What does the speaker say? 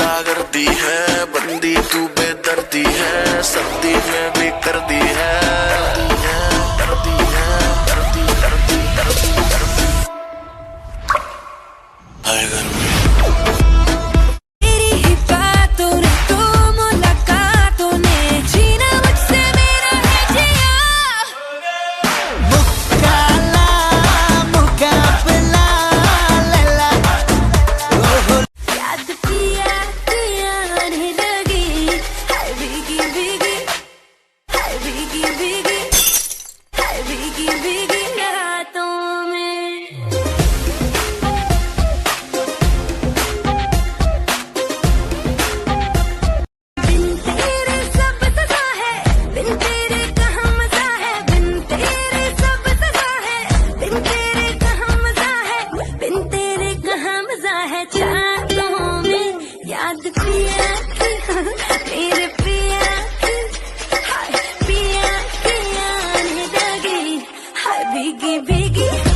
गुंडा गर्दी है, बंदी तू बेदर्दी है, सर्दी में भी कर दी है, कर दी है, कर दी, कर दी, कर दी, कर दी, हाय गर्मी। याद पिया मेरे पिया हाय पिया पिया ने लगी हाय भीगी भीगी